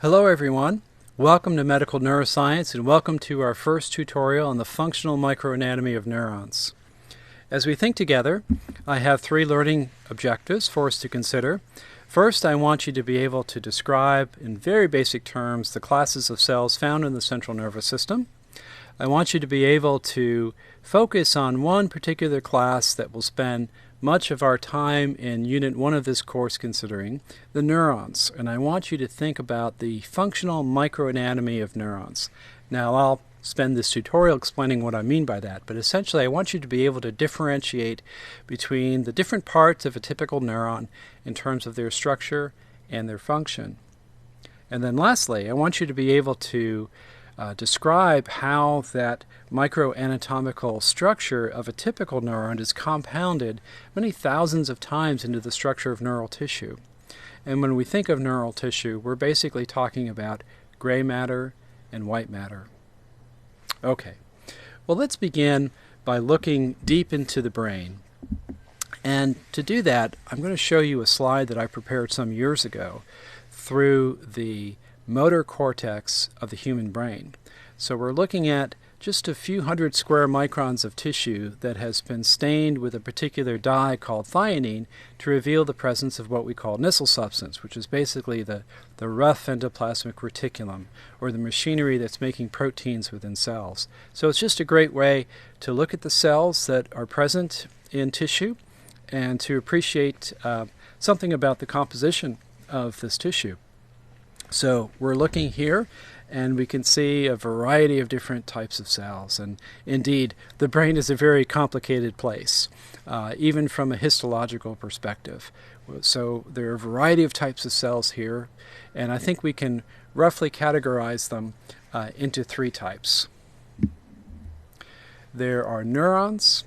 Hello everyone, welcome to Medical Neuroscience and welcome to our first tutorial on the functional microanatomy of neurons. As we think together, I have three learning objectives for us to consider. First, I want you to be able to describe in very basic terms the classes of cells found in the central nervous system. I want you to be able to focus on one particular class that will spend much of our time in Unit 1 of this course considering, the neurons. And I want you to think about the functional microanatomy of neurons. Now, I'll spend this tutorial explaining what I mean by that, but essentially I want you to be able to differentiate between the different parts of a typical neuron in terms of their structure and their function. And then lastly, I want you to be able to describe how that microanatomical structure of a typical neuron is compounded many thousands of times into the structure of neural tissue. And when we think of neural tissue, we're basically talking about gray matter and white matter. Okay, well, let's begin by looking deep into the brain. And to do that, I'm going to show you a slide that I prepared some years ago through the motor cortex of the human brain. So we're looking at just a few hundred square microns of tissue that has been stained with a particular dye called thionine to reveal the presence of what we call Nissl substance, which is basically the rough endoplasmic reticulum, or the machinery that's making proteins within cells. So it's just a great way to look at the cells that are present in tissue and to appreciate something about the composition of this tissue. So we're looking here, and we can see a variety of different types of cells. And indeed, the brain is a very complicated place, even from a histological perspective. So there are a variety of types of cells here, and I think we can roughly categorize them into three types. There are neurons,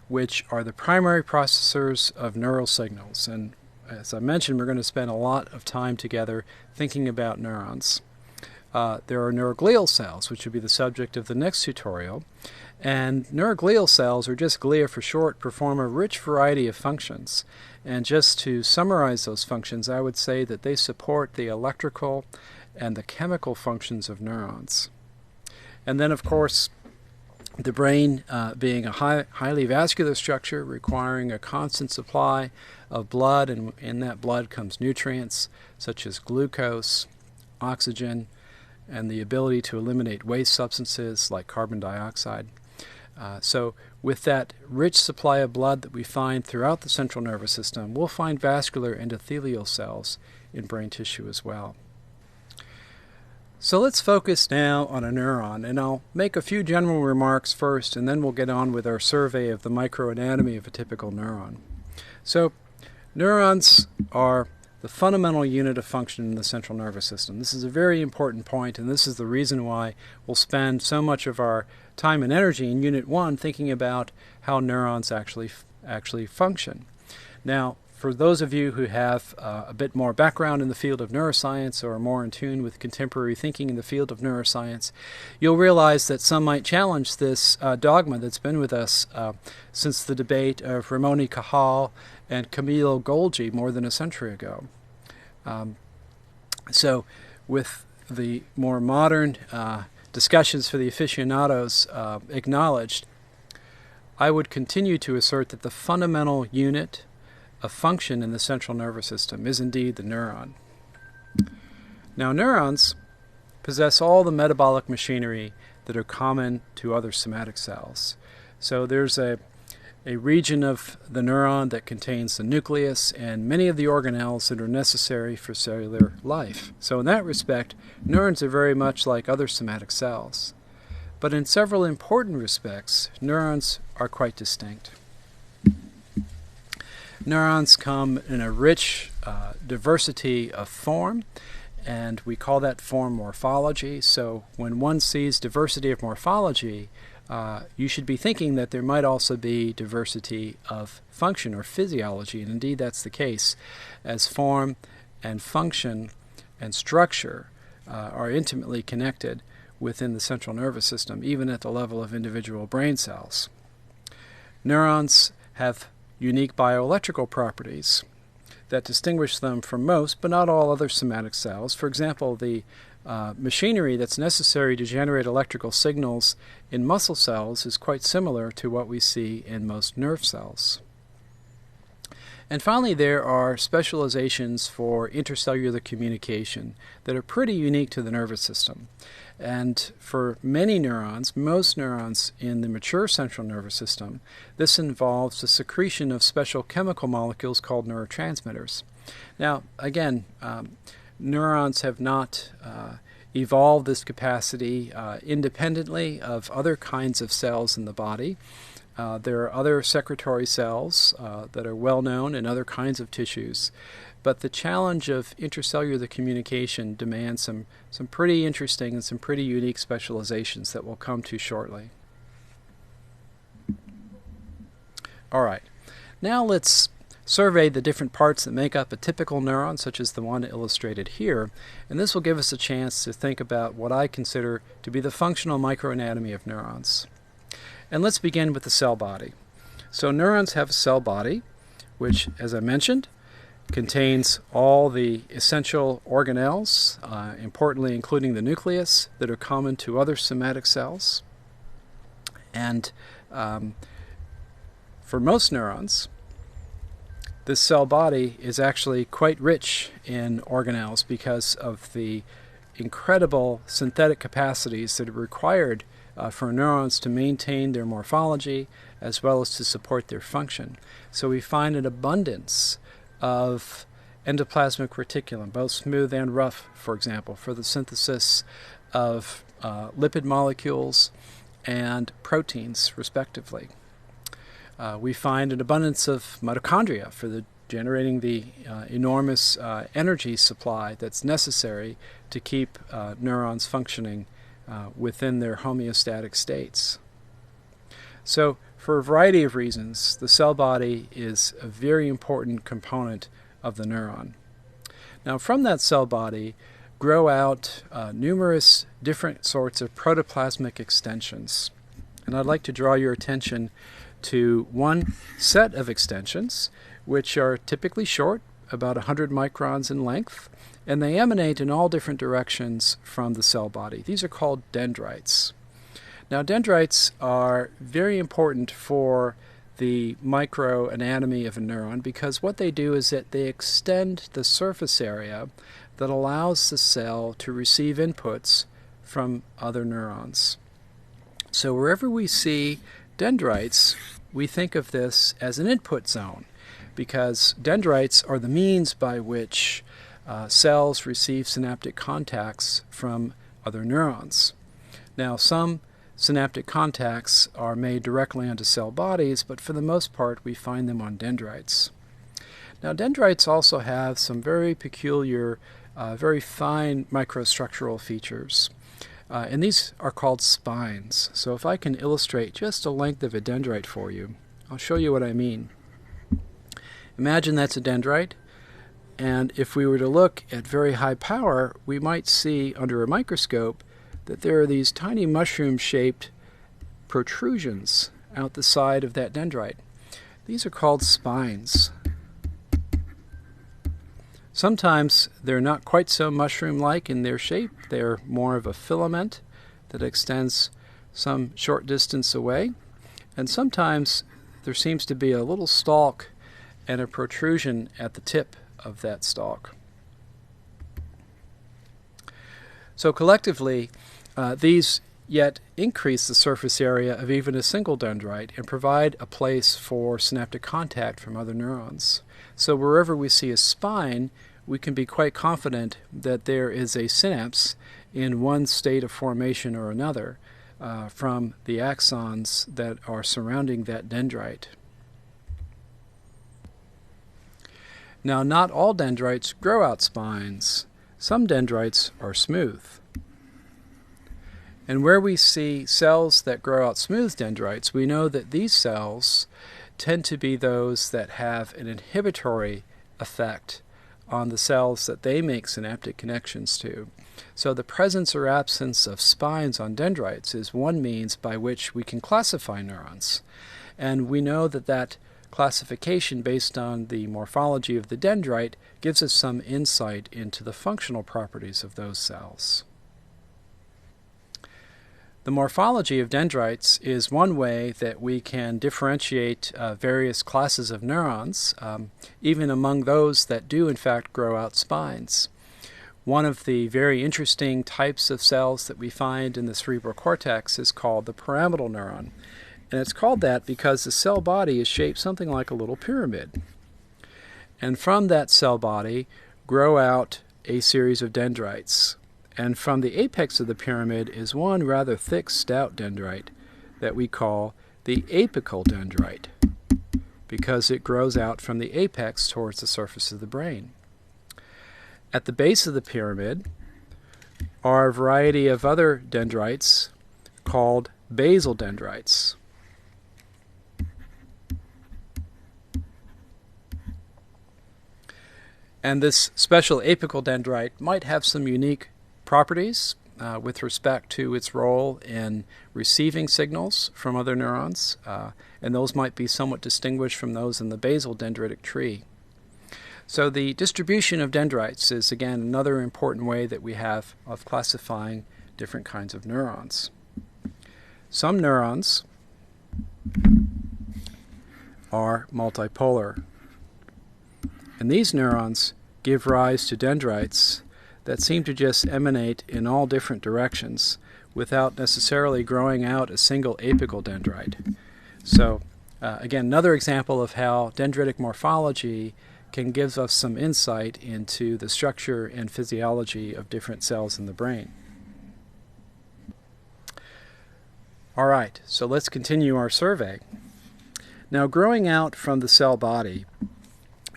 which are the primary processors of neural signals. And as I mentioned, we're going to spend a lot of time together thinking about neurons. There are neuroglial cells, which will be the subject of the next tutorial. And neuroglial cells, or just glia for short, perform a rich variety of functions. And just to summarize those functions, I would say that they support the electrical and the chemical functions of neurons. And then, of course, the brain being a highly vascular structure requiring a constant supply of blood, and in that blood comes nutrients such as glucose, oxygen, and the ability to eliminate waste substances like carbon dioxide. So with that rich supply of blood that we find throughout the central nervous system, we'll find vascular endothelial cells in brain tissue as well. So let's focus now on a neuron, and I'll make a few general remarks first, and then we'll get on with our survey of the microanatomy of a typical neuron. So neurons are the fundamental unit of function in the central nervous system. This is a very important point, and this is the reason why we'll spend so much of our time and energy in Unit 1 thinking about how neurons actually function. Now, for those of you who have a bit more background in the field of neuroscience or are more in tune with contemporary thinking in the field of neuroscience, you'll realize that some might challenge this dogma that's been with us since the debate of Ramon y Cajal and Camilo Golgi more than a century ago. So with the more modern discussions for the aficionados acknowledged, I would continue to assert that the fundamental unit of function in the central nervous system is indeed the neuron. Now, neurons possess all the metabolic machinery that are common to other somatic cells. So there's a region of the neuron that contains the nucleus and many of the organelles that are necessary for cellular life. So in that respect, neurons are very much like other somatic cells. But in several important respects, neurons are quite distinct. Neurons come in a rich diversity of form, and we call that form morphology. So when one sees diversity of morphology, you should be thinking that there might also be diversity of function or physiology, and indeed that's the case, as form and function and structure are intimately connected within the central nervous system, even at the level of individual brain cells. Neurons have unique bioelectrical properties. that distinguish them from most, but not all, other somatic cells. For example, the machinery that's necessary to generate electrical signals in muscle cells is quite similar to what we see in most nerve cells. And finally, there are specializations for intercellular communication that are pretty unique to the nervous system. And for many neurons, most neurons in the mature central nervous system, this involves the secretion of special chemical molecules called neurotransmitters. Now, again, neurons have not evolved this capacity independently of other kinds of cells in the body. There are other secretory cells that are well known in other kinds of tissues, but the challenge of intercellular communication demands some pretty interesting and some pretty unique specializations that we'll come to shortly. All right, now let's survey the different parts that make up a typical neuron, such as the one illustrated here, and this will give us a chance to think about what I consider to be the functional microanatomy of neurons. And let's begin with the cell body. So neurons have a cell body, which, as I mentioned, contains all the essential organelles, importantly including the nucleus, that are common to other somatic cells. And for most neurons, this cell body is actually quite rich in organelles because of the incredible synthetic capacities that are required for neurons to maintain their morphology as well as to support their function. So we find an abundance of endoplasmic reticulum, both smooth and rough, for example, for the synthesis of lipid molecules and proteins, respectively. We find an abundance of mitochondria for generating the enormous energy supply that's necessary to keep neurons functioning within their homeostatic states. So, for a variety of reasons, the cell body is a very important component of the neuron. Now, from that cell body grow out numerous different sorts of protoplasmic extensions. And I'd like to draw your attention to one set of extensions, which are typically short, about 100 microns in length, and they emanate in all different directions from the cell body. These are called dendrites. Now, dendrites are very important for the microanatomy of a neuron because what they do is that they extend the surface area that allows the cell to receive inputs from other neurons. So wherever we see dendrites, we think of this as an input zone because dendrites are the means by which cells receive synaptic contacts from other neurons. Now, some synaptic contacts are made directly onto cell bodies, but for the most part we find them on dendrites. Now, dendrites also have some very peculiar, very fine microstructural features, and these are called spines. So if I can illustrate just a length of a dendrite for you, I'll show you what I mean. Imagine that's a dendrite. And if we were to look at very high power, we might see under a microscope that there are these tiny mushroom-shaped protrusions out the side of that dendrite. These are called spines. Sometimes they're not quite so mushroom-like in their shape. They're more of a filament that extends some short distance away. And sometimes there seems to be a little stalk and a protrusion at the tip of that stalk. So collectively, these yet increase the surface area of even a single dendrite and provide a place for synaptic contact from other neurons. So wherever we see a spine, we can be quite confident that there is a synapse in one state of formation or another from the axons that are surrounding that dendrite. Now, not all dendrites grow out spines. Some dendrites are smooth. And where we see cells that grow out smooth dendrites, we know that these cells tend to be those that have an inhibitory effect on the cells that they make synaptic connections to. So the presence or absence of spines on dendrites is one means by which we can classify neurons. And we know that that classification based on the morphology of the dendrite gives us some insight into the functional properties of those cells. The morphology of dendrites is one way that we can differentiate various classes of neurons, even among those that do in fact grow out spines. One of the very interesting types of cells that we find in the cerebral cortex is called the pyramidal neuron. And it's called that because the cell body is shaped something like a little pyramid. And from that cell body grow out a series of dendrites. And from the apex of the pyramid is one rather thick, stout dendrite that we call the apical dendrite, because it grows out from the apex towards the surface of the brain. At the base of the pyramid are a variety of other dendrites called basal dendrites. And this special apical dendrite might have some unique properties with respect to its role in receiving signals from other neurons, and those might be somewhat distinguished from those in the basal dendritic tree. So the distribution of dendrites is, again, another important way that we have of classifying different kinds of neurons. Some neurons are multipolar, and these neurons give rise to dendrites that seem to just emanate in all different directions without necessarily growing out a single apical dendrite. So again, another example of how dendritic morphology can give us some insight into the structure and physiology of different cells in the brain. All right, so let's continue our survey. Now, growing out from the cell body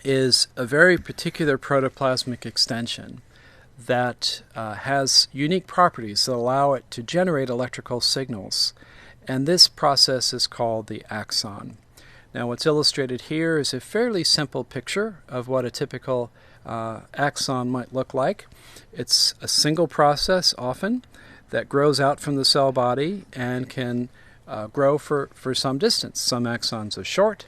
is a very particular protoplasmic extension that has unique properties that allow it to generate electrical signals, and this process is called the axon. Now, what's illustrated here is a fairly simple picture of what a typical axon might look like. It's a single process often that grows out from the cell body and can grow for some distance. Some axons are short,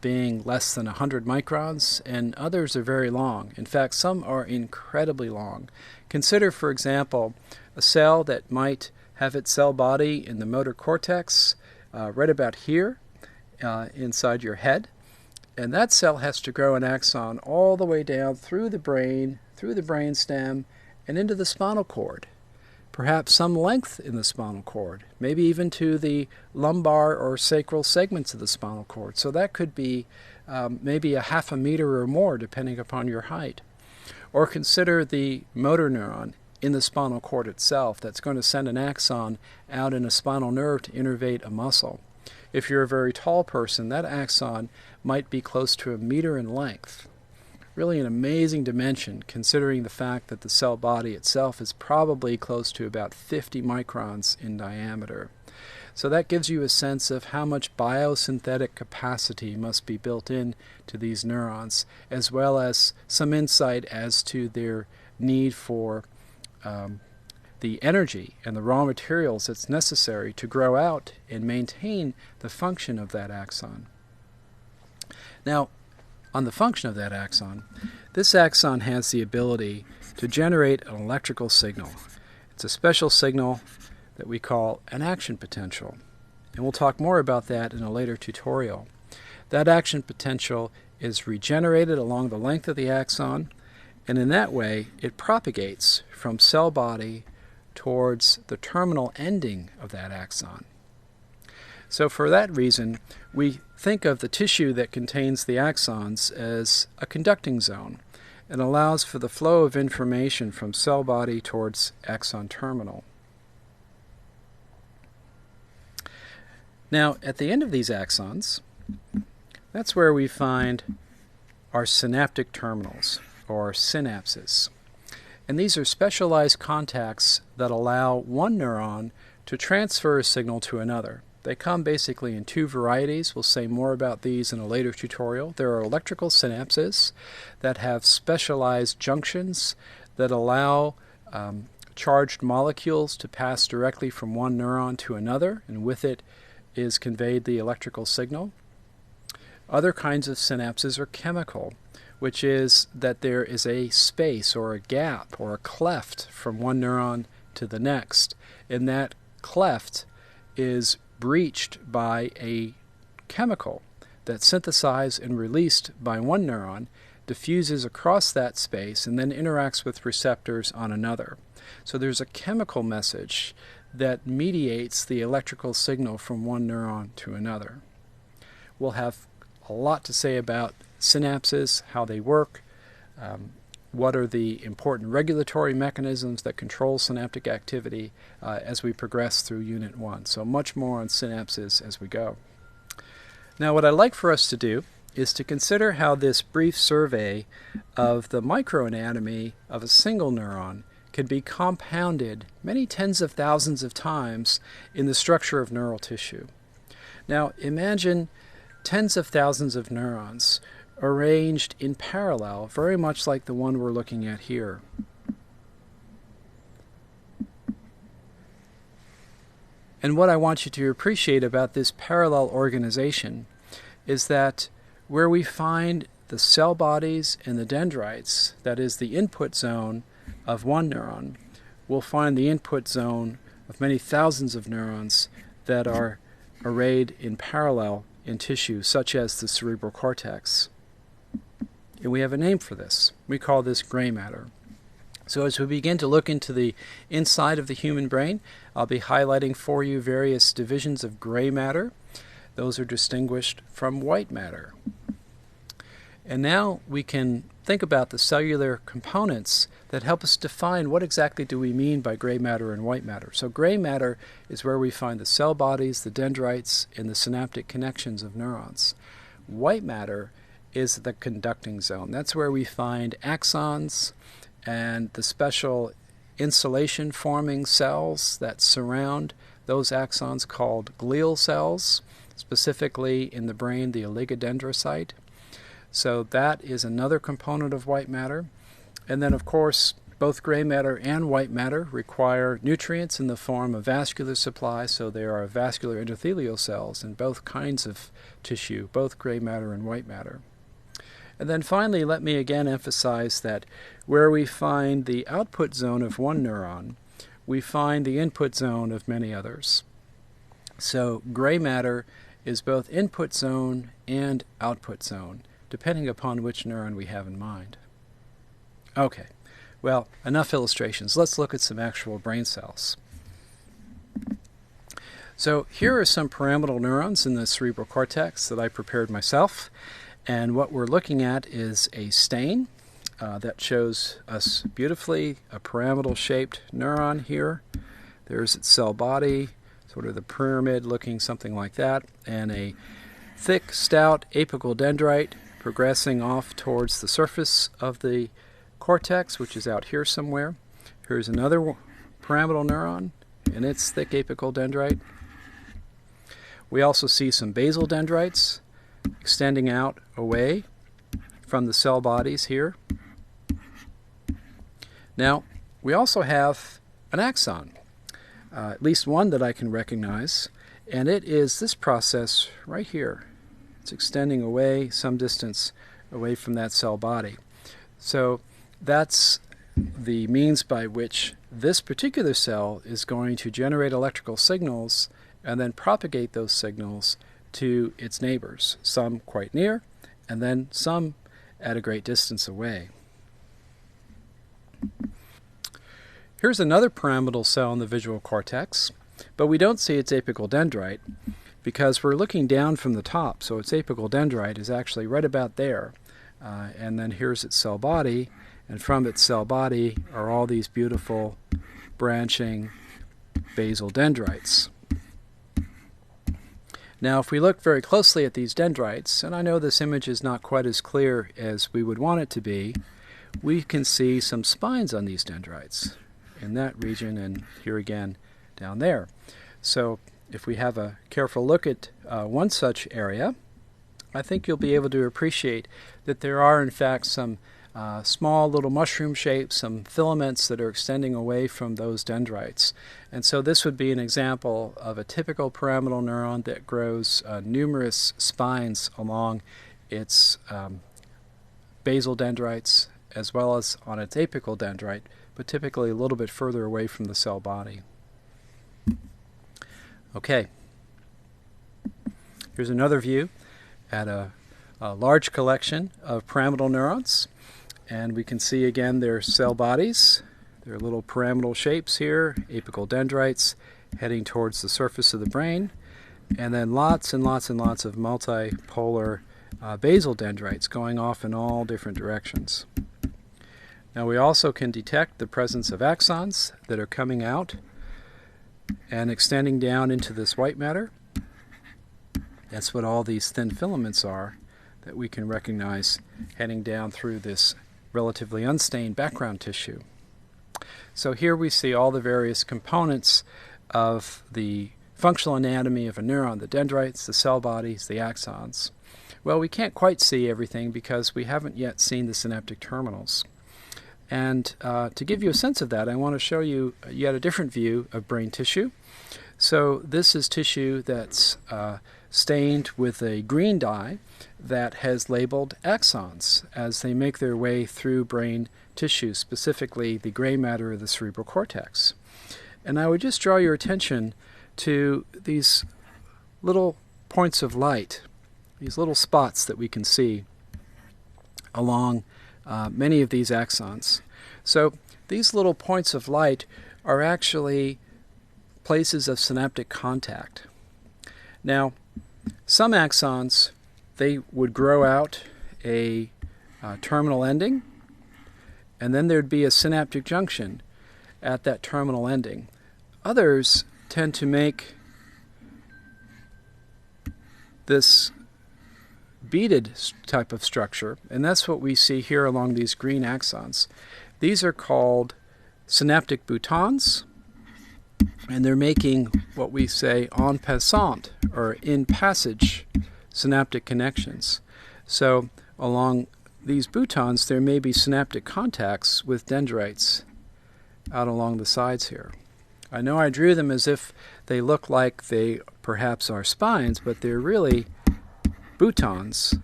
being less than 100 microns, and others are very long. In fact, some are incredibly long. Consider, for example, a cell that might have its cell body in the motor cortex right about here inside your head, and that cell has to grow an axon all the way down through the brain, through the brain stem, and into the spinal cord. Perhaps some length in the spinal cord, maybe even to the lumbar or sacral segments of the spinal cord. So that could be maybe a half a meter or more, depending upon your height. Or consider the motor neuron in the spinal cord itself that's going to send an axon out in a spinal nerve to innervate a muscle. If you're a very tall person, that axon might be close to a meter in length. Really an amazing dimension, considering the fact that the cell body itself is probably close to about 50 microns in diameter. So that gives you a sense of how much biosynthetic capacity must be built in to these neurons, as well as some insight as to their need for the energy and the raw materials that's necessary to grow out and maintain the function of that axon. Now, on the function of that axon, this axon has the ability to generate an electrical signal. It's a special signal that we call an action potential, and we'll talk more about that in a later tutorial. That action potential is regenerated along the length of the axon, and in that way it propagates from cell body towards the terminal ending of that axon. So for that reason, we think of the tissue that contains the axons as a conducting zone and allows for the flow of information from cell body towards axon terminal. Now, at the end of these axons, that's where we find our synaptic terminals, or synapses. And these are specialized contacts that allow one neuron to transfer a signal to another. They come basically in two varieties. We'll say more about these in a later tutorial. There are electrical synapses that have specialized junctions that allow charged molecules to pass directly from one neuron to another, and with it is conveyed the electrical signal. Other kinds of synapses are chemical, which is that there is a space or a gap or a cleft from one neuron to the next, and that cleft is breached by a chemical that's synthesized and released by one neuron, diffuses across that space, and then interacts with receptors on another. So there's a chemical message that mediates the electrical signal from one neuron to another. We'll have a lot to say about synapses, how they work, what are the important regulatory mechanisms that control synaptic activity as we progress through Unit 1. So much more on synapses as we go. Now what I'd like for us to do is to consider how this brief survey of the microanatomy of a single neuron can be compounded many tens of thousands of times in the structure of neural tissue. Now imagine tens of thousands of neurons arranged in parallel, very much like the one we're looking at here. And what I want you to appreciate about this parallel organization is that where we find the cell bodies and the dendrites, that is the input zone of one neuron, we'll find the input zone of many thousands of neurons that are arrayed in parallel in tissue, such as the cerebral cortex. And we have a name for this. We call this gray matter. So as we begin to look into the inside of the human brain, I'll be highlighting for you various divisions of gray matter. Those are distinguished from white matter. And now we can think about the cellular components that help us define what exactly do we mean by gray matter and white matter. So gray matter is where we find the cell bodies, the dendrites, and the synaptic connections of neurons. White matter is the conducting zone. That's where we find axons and the special insulation forming cells that surround those axons called glial cells, specifically in the brain the oligodendrocyte. So that is another component of white matter. And then of course both gray matter and white matter require nutrients in the form of vascular supply, so there are vascular endothelial cells in both kinds of tissue, both gray matter and white matter. And then finally, let me again emphasize that where we find the output zone of one neuron, we find the input zone of many others. So gray matter is both input zone and output zone, depending upon which neuron we have in mind. Okay, well, enough illustrations. Let's look at some actual brain cells. So here are some pyramidal neurons in the cerebral cortex that I prepared myself. And what we're looking at is a stain that shows us beautifully a pyramidal-shaped neuron here. There's its cell body, sort of the pyramid looking something like that, and a thick, stout apical dendrite progressing off towards the surface of the cortex, which is out here somewhere. Here's another pyramidal neuron and its thick apical dendrite. We also see some basal dendrites extending out away from the cell bodies here. Now, we also have an axon, at least one that I can recognize, and it is this process right here. It's extending away some distance away from that cell body. So that's the means by which this particular cell is going to generate electrical signals and then propagate those signals to its neighbors, some quite near, and then some at a great distance away. Here's another pyramidal cell in the visual cortex, but we don't see its apical dendrite because we're looking down from the top, so its apical dendrite is actually right about there. And then here's its cell body, and from its cell body are all these beautiful branching basal dendrites. Now, if we look very closely at these dendrites, and I know this image is not quite as clear as we would want it to be, we can see some spines on these dendrites in that region and here again down there. So if we have a careful look at one such area, I think you'll be able to appreciate that there are in fact some small little mushroom shapes, some filaments that are extending away from those dendrites. And so this would be an example of a typical pyramidal neuron that grows numerous spines along its basal dendrites as well as on its apical dendrite, but typically a little bit further away from the cell body. Okay, here's another view at a large collection of pyramidal neurons. And we can see again their cell bodies. Their little pyramidal shapes here, apical dendrites heading towards the surface of the brain, and then lots and lots and lots of multipolar basal dendrites going off in all different directions. Now we also can detect the presence of axons that are coming out and extending down into this white matter. That's what all these thin filaments are that we can recognize heading down through this relatively unstained background tissue. So here we see all the various components of the functional anatomy of a neuron, the dendrites, the cell bodies, the axons. Well, we can't quite see everything because we haven't yet seen the synaptic terminals. And to give you a sense of that, I want to show you yet a different view of brain tissue. So this is tissue that's stained with a green dye that has labeled axons as they make their way through brain tissue, specifically the gray matter of the cerebral cortex. And I would just draw your attention to these little points of light, these little spots that we can see along many of these axons. So these little points of light are actually places of synaptic contact. Now, some axons, they would grow out a terminal ending, and then there'd be a synaptic junction at that terminal ending. Others tend to make this beaded type of structure, and that's what we see here along these green axons. These are called synaptic boutons, and they're making what we say en passant, or in passage, synaptic connections. So along these boutons there may be synaptic contacts with dendrites out along the sides here. I know I drew them as if they look like they perhaps are spines, but they're really boutons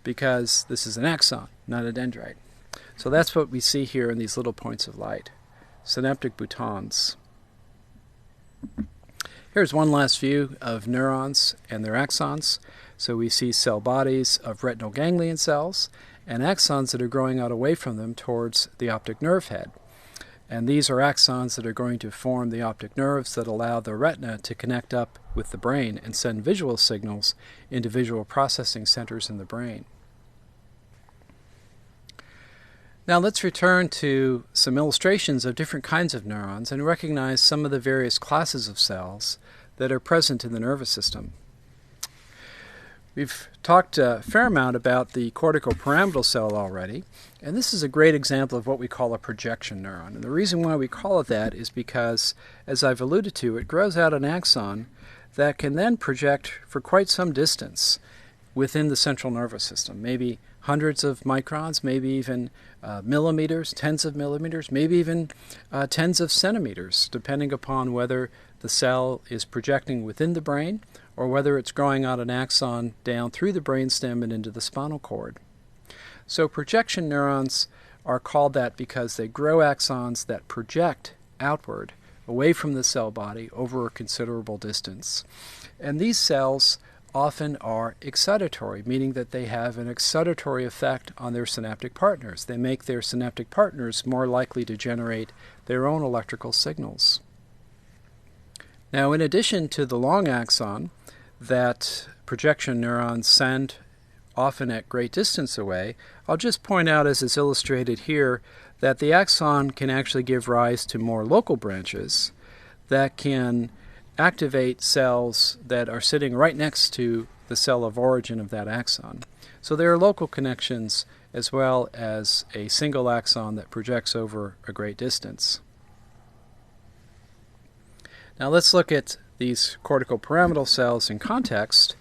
because this is an axon, not a dendrite. So that's what we see here in these little points of light, synaptic boutons. Here's one last view of neurons and their axons. So we see cell bodies of retinal ganglion cells and axons that are growing out away from them towards the optic nerve head. And these are axons that are going to form the optic nerves that allow the retina to connect up with the brain and send visual signals into visual processing centers in the brain. Now let's return to some illustrations of different kinds of neurons and recognize some of the various classes of cells that are present in the nervous system. We've talked a fair amount about the corticopyramidal cell already, and this is a great example of what we call a projection neuron. And the reason why we call it that is because, as I've alluded to, it grows out an axon that can then project for quite some distance within the central nervous system, maybe hundreds of microns, maybe even millimeters, tens of millimeters, maybe even tens of centimeters, depending upon whether the cell is projecting within the brain or whether it's growing out an axon down through the brainstem and into the spinal cord. So projection neurons are called that because they grow axons that project outward, away from the cell body, over a considerable distance. And these cells often are excitatory, meaning that they have an excitatory effect on their synaptic partners. They make their synaptic partners more likely to generate their own electrical signals. Now, in addition to the long axon that projection neurons send often at great distance away, I'll just point out, as is illustrated here, that the axon can actually give rise to more local branches that can activate cells that are sitting right next to the cell of origin of that axon. So there are local connections as well as a single axon that projects over a great distance. Now let's look at these corticopyramidal cells in context.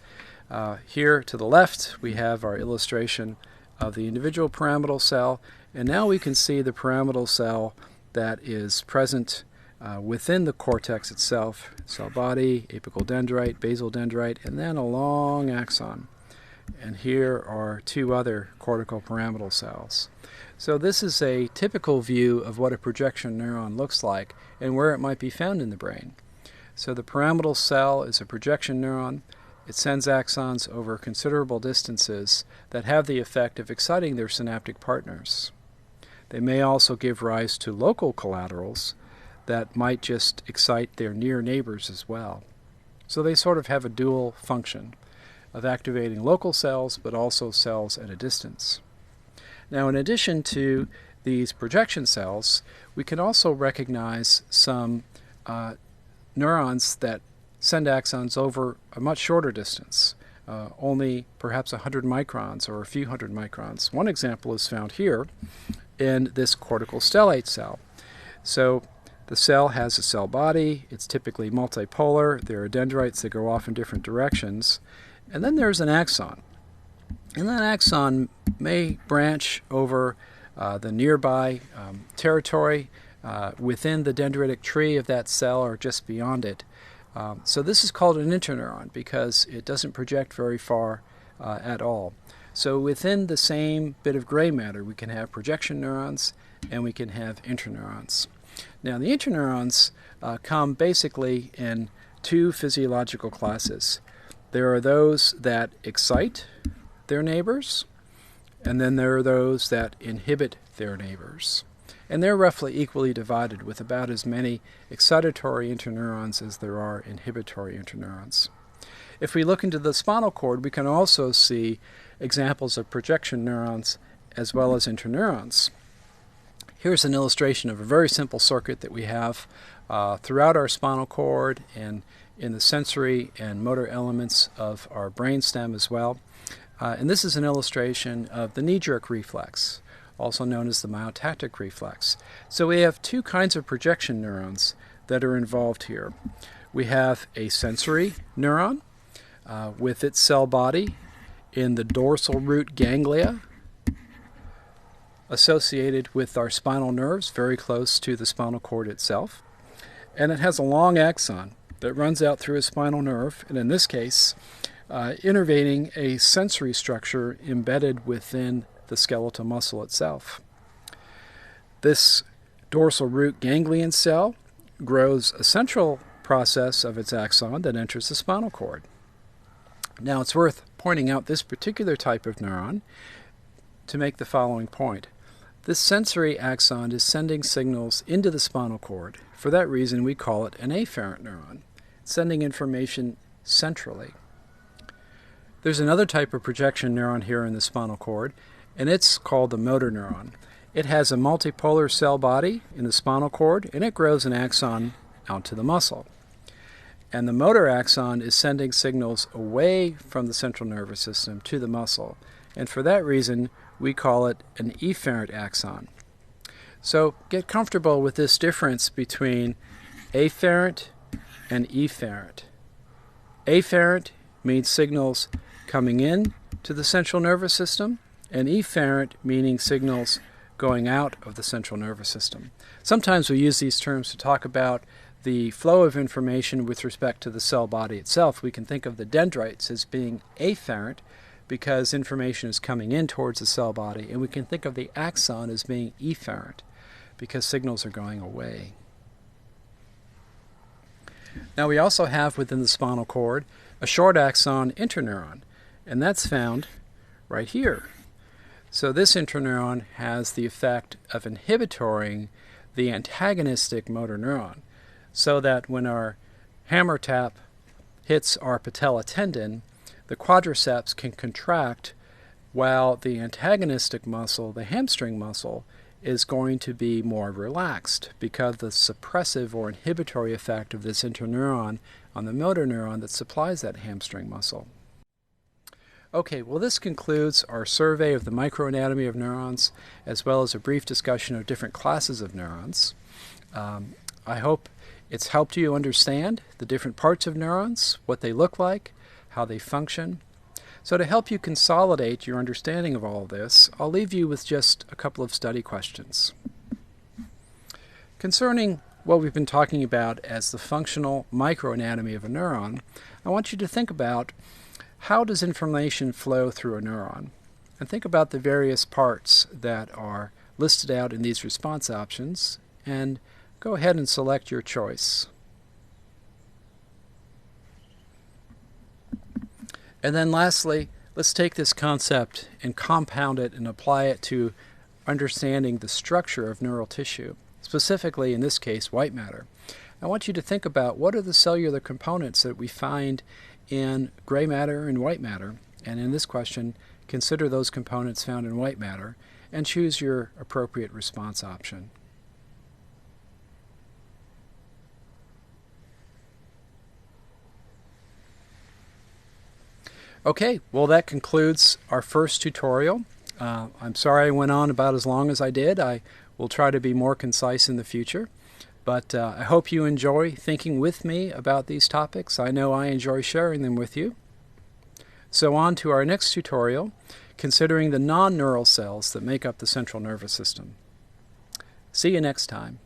Here to the left we have our illustration of the individual pyramidal cell, and now we can see the pyramidal cell that is present within the cortex itself, cell body, apical dendrite, basal dendrite, and then a long axon. And here are two other cortical pyramidal cells. So this is a typical view of what a projection neuron looks like and where it might be found in the brain. So the pyramidal cell is a projection neuron. It sends axons over considerable distances that have the effect of exciting their synaptic partners. They may also give rise to local collaterals that might just excite their near neighbors as well. So they sort of have a dual function of activating local cells, but also cells at a distance. Now, in addition to these projection cells, we can also recognize some neurons that send axons over a much shorter distance, only perhaps 100 microns or a few hundred microns. One example is found here in this cortical stellate cell. So the cell has a cell body. It's typically multipolar. There are dendrites that go off in different directions. And then there's an axon. And that axon may branch over the nearby territory within the dendritic tree of that cell or just beyond it. So this is called an interneuron because it doesn't project very far at all. So within the same bit of gray matter, we can have projection neurons and we can have interneurons. Now the interneurons come basically in two physiological classes. There are those that excite their neighbors, and then there are those that inhibit their neighbors. And they're roughly equally divided, with about as many excitatory interneurons as there are inhibitory interneurons. If we look into the spinal cord, we can also see examples of projection neurons as well as interneurons. Here's an illustration of a very simple circuit that we have throughout our spinal cord and in the sensory and motor elements of our brainstem as well. And this is an illustration of the knee-jerk reflex, also known as the myotactic reflex. So we have two kinds of projection neurons that are involved here. We have a sensory neuron with its cell body in the dorsal root ganglia associated with our spinal nerves, very close to the spinal cord itself. And it has a long axon that runs out through a spinal nerve, and in this case, innervating a sensory structure embedded within the skeletal muscle itself. This dorsal root ganglion cell grows a central process of its axon that enters the spinal cord. Now it's worth pointing out this particular type of neuron to make the following point. This sensory axon is sending signals into the spinal cord. For that reason, we call it an afferent neuron, sending information centrally. There's another type of projection neuron here in the spinal cord, and it's called the motor neuron. It has a multipolar cell body in the spinal cord, and it grows an axon out to the muscle. And the motor axon is sending signals away from the central nervous system to the muscle. And for that reason, we call it an efferent axon. So get comfortable with this difference between afferent and efferent. Afferent means signals coming in to the central nervous system, and efferent meaning signals going out of the central nervous system. Sometimes we use these terms to talk about the flow of information with respect to the cell body itself. We can think of the dendrites as being afferent because information is coming in towards the cell body, and we can think of the axon as being efferent because signals are going away. Now we also have within the spinal cord a short axon interneuron, and that's found right here. So this interneuron has the effect of inhibitoring the antagonistic motor neuron, so that when our hammer tap hits our patella tendon, the quadriceps can contract while the antagonistic muscle, the hamstring muscle, is going to be more relaxed because of the suppressive or inhibitory effect of this interneuron on the motor neuron that supplies that hamstring muscle. Okay, well this concludes our survey of the microanatomy of neurons as well as a brief discussion of different classes of neurons. I hope it's helped you understand the different parts of neurons, what they look like, how they function. So to help you consolidate your understanding of all of this, I'll leave you with just a couple of study questions. Concerning what we've been talking about as the functional microanatomy of a neuron, I want you to think about how does information flow through a neuron? And think about the various parts that are listed out in these response options, and go ahead and select your choice. And then lastly, let's take this concept and compound it and apply it to understanding the structure of neural tissue, specifically in this case white matter. I want you to think about what are the cellular components that we find in gray matter and white matter, and in this question consider those components found in white matter and choose your appropriate response option. Okay, well that concludes our first tutorial. I'm sorry I went on about as long as I did. I will try to be more concise in the future, but I hope you enjoy thinking with me about these topics. I know I enjoy sharing them with you. So on to our next tutorial, considering the non-neural cells that make up the central nervous system. See you next time.